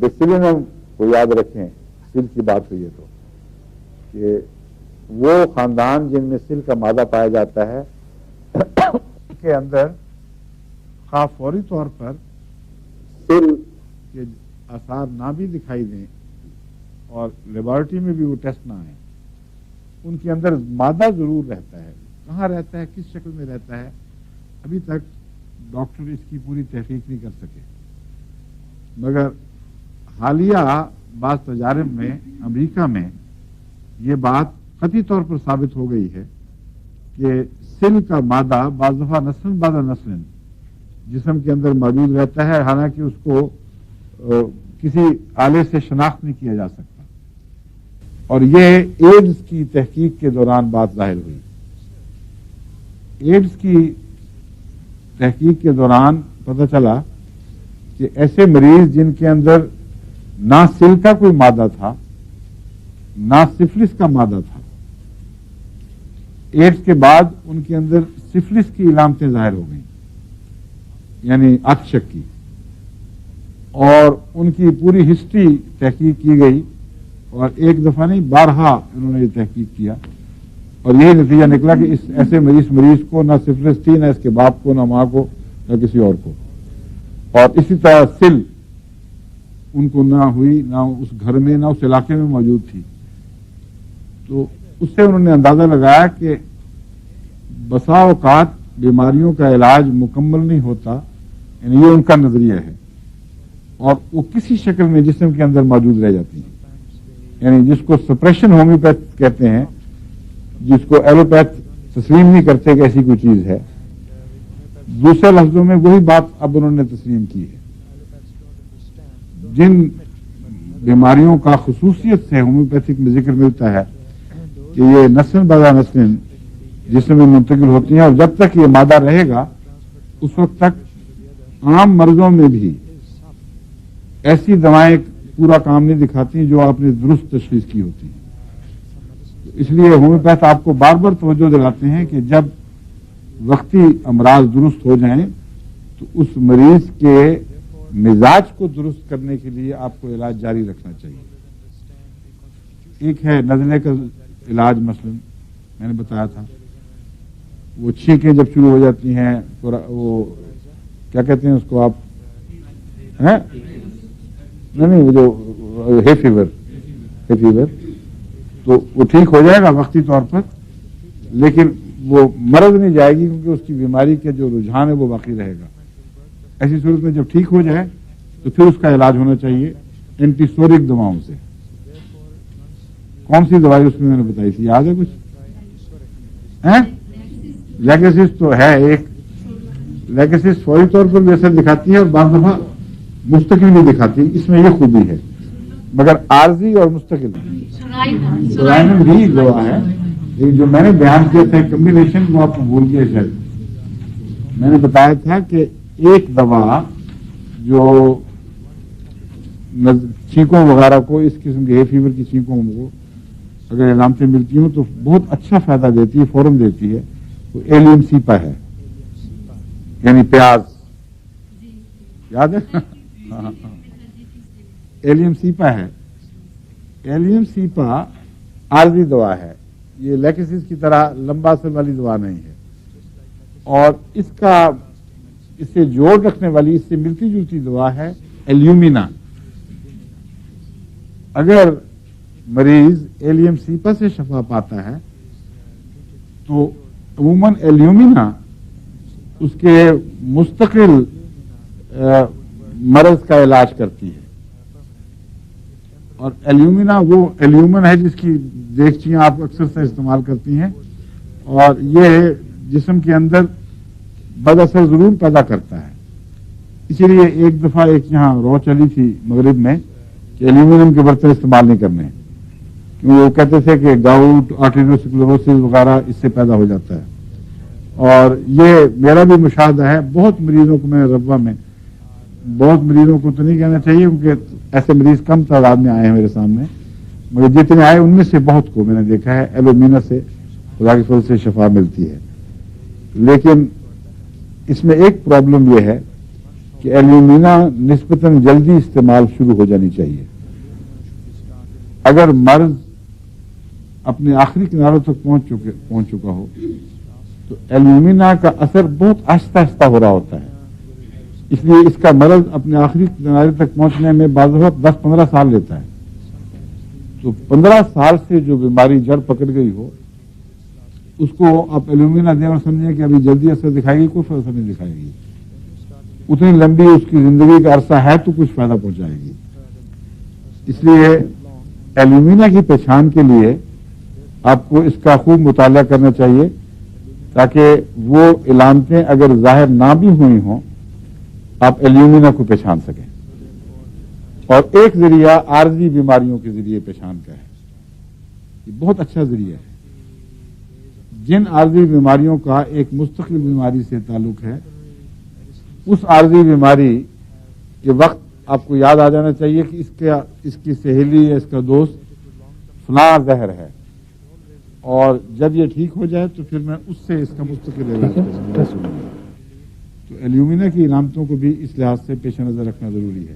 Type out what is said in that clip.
بیسیلینم کو یاد رکھیں، سل کی بات ہوئی ہے تو، کہ وہ خاندان جن میں سل کا مادہ پایا جاتا ہے کے اندر خواہ فوری طور پر سل کے آثار نہ بھی دکھائی دیں اور لیبارٹری میں بھی وہ ٹیسٹ نہ آئیں، ان کے اندر مادہ ضرور رہتا ہے. کہاں رہتا ہے، کس شکل میں رہتا ہے، ابھی تک ڈاکٹر اس کی پوری تحقیق نہیں کر سکے. مگر حالیہ بعض تجارب میں امریکہ میں یہ بات قطعی طور پر ثابت ہو گئی ہے کہ سل کا مادہ بعض دفعہ نسل بعد نسل جسم کے اندر موجود رہتا ہے، حالانکہ اس کو کسی آلے سے شناخت نہیں کیا جا سکتا. اور یہ ایڈز کی تحقیق کے دوران بات ظاہر ہوئی. ایڈز کی تحقیق کے دوران پتہ چلا کہ ایسے مریض جن کے اندر نہ سل کا کوئی مادہ تھا نہ سفلس کا مادہ تھا، ایڈز کے بعد ان کے اندر سفلس کی علامتیں ظاہر ہو گئیں، یعنی عطشک کی، اور ان کی پوری ہسٹری تحقیق کی گئی، اور ایک دفعہ نہیں بارہا انہوں نے یہ تحقیق کیا، اور یہی نتیجہ نکلا کہ اس ایسے مریض کو نہ سفلس تھی، نہ اس کے باپ کو، نہ ماں کو، نہ کسی اور کو. اور اسی طرح سل ان کو نہ ہوئی، نہ اس گھر میں نہ اس علاقے میں موجود تھی. تو اس سے انہوں نے اندازہ لگایا کہ بسا اوقات بیماریوں کا علاج مکمل نہیں ہوتا، یعنی یہ ان کا نظریہ ہے، اور وہ کسی شکل میں جسم کے اندر موجود رہ جاتی ہیں. یعنی جس کو سپریشن ہومیوپیتھ کہتے ہیں، جس کو ایلوپیتھ تسلیم نہیں کرتے کہ ایسی کوئی چیز ہے. دوسرے لفظوں میں وہی بات اب انہوں نے تسلیم کی ہے. جن بیماریوں کا خصوصیت سے ہومیوپیتھک میں ذکر ملتا ہے کہ یہ نسل بعد نسل جسم میں منتقل ہوتی ہیں، اور جب تک یہ مادہ رہے گا اس وقت تک عام مرضوں میں بھی ایسی دوائیں پورا کام نہیں دکھاتی جو آپ نے درست تشخیص کی ہوتی ہیں. اس لیے ہومیوپیتھ آپ کو بار بار توجہ دلاتے ہیں کہ جب وقتی امراض درست ہو جائیں تو اس مریض کے مزاج کو درست کرنے کے لیے آپ کو علاج جاری رکھنا چاہیے. ایک ہے نزلے کا علاج، مثلا میں نے بتایا تھا، وہ چھینکیں جب شروع ہو جاتی ہیں، وہ کیا کہتے ہیں اس کو آپ، نہیں وہ جو ہے فیور، تو وہ ٹھیک ہو جائے گا وقتی طور پر، لیکن وہ مرض نہیں جائے گی کیونکہ اس کی بیماری کا جو رجحان ہے وہ باقی رہے گا. ایسی صورت میں جب ٹھیک ہو جائے تو پھر اس کا علاج ہونا چاہیے اینٹی سورک دواؤں سے. کون سی دوائی اس میں نے بتائی تھی، یاد ہے کچھ؟ لیگیسس تو ہے ایک، لیگیسس فوری طور پر بھی اثر دکھاتی ہے اور بعض دفعہ مستقل بھی دکھاتی ہے. اس میں یہ خوبی ہے، مگر عارضی اور مستقل سورائنم بھی دوا ہے. جو میں نے بیان کیا تھا کمبینیشن وہ آپ کو بھول گئے شاید. میں نے بتایا تھا کہ ایک دوا جو چھینکوں وغیرہ کو، اس قسم کے فیور کی چھینکوں کو اگر علامتیں ملتی ہوں تو بہت اچھا فائدہ دیتی ہے، فوراً دیتی ہے. وہ ایلیم سیپا ہے، یعنی پیاز، یاد ہے؟ ایلیم سیپا ہے. ایلیم سیپا عارضی دوا ہے، یہ لیکسس کی طرح لمبا اثر والی دوا نہیں ہے. اور اس سے جوڑ رکھنے والی، اس سے ملتی جلتی دوا ہے ایلیومینا. اگر مریض ایلیم سیپا سے شفا پاتا ہے تو عموماً ایلیومینا اس کے مستقل مرض کا علاج کرتی ہے. اور ایلیومینا وہ ایلیومن ہے جس کی دیگچیاں آپ اکثر سے استعمال کرتی ہیں، اور یہ جسم کے اندر بد اثر ضرور پیدا کرتا ہے. اسی لیے ایک دفعہ یہاں رو چلی تھی مغرب میں کہ ایلومینیم کے برتن استعمال نہیں کرنے، کیونکہ وہ کہتے تھے کہ گاؤٹ، آرٹریوسکلروسس وغیرہ اس سے پیدا ہو جاتا ہے. اور یہ میرا بھی مشاہدہ ہے. بہت مریضوں کو میں ربوہ میں، بہت مریضوں کو تو نہیں کہنا چاہیے کیونکہ ایسے مریض کم تعداد میں آئے ہیں میرے سامنے، مگر جتنے آئے ان میں سے بہت کو میں نے دیکھا ہے ایلومینا سے خدا کے فضل سے شفا ملتی ہے. لیکن اس میں ایک پرابلم یہ ہے کہ ایلومینا نسبتاً جلدی استعمال شروع ہو جانی چاہیے. اگر مرض اپنے آخری کناروں تک پہنچ چکا ہو تو ایلومینا کا اثر بہت آہستہ آہستہ ہو رہا ہوتا ہے. اس لیے اس کا مرض اپنے آخری کنارے تک پہنچنے میں بعض وقت 10-15 سال لیتا ہے. تو 15 سال سے جو بیماری جڑ پکڑ گئی ہو اس کو آپ ایلومینا دیں اور سمجھیں کہ ابھی جلدی اثر دکھائے گی، کوئی اثر نہیں دکھائے گی. اتنی لمبی اس کی زندگی کا عرصہ ہے تو کچھ فائدہ پہنچائے گی. اس لیے ایلومینا کی پہچان کے لیے آپ کو اس کا خوب مطالعہ کرنا چاہیے تاکہ وہ علامتیں اگر ظاہر نہ بھی ہوئی ہوں آپ ایلومینا کو پہچان سکیں. اور ایک ذریعہ عارضی بیماریوں کے ذریعے پہچان کا ہے. یہ بہت اچھا ذریعہ ہے. جن عارضی بیماریوں کا ایک مستقل بیماری سے تعلق ہے اس عارضی بیماری کے وقت آپ کو یاد آ جانا چاہیے کہ اس کی سہیلی یا اس کا دوست فلاں زہر ہے، اور جب یہ ٹھیک ہو جائے تو پھر میں اس سے اس کا مستقل علاج کروں گا. تو ایلومینا کی علامتوں کو بھی اس لحاظ سے پیش نظر رکھنا ضروری ہے.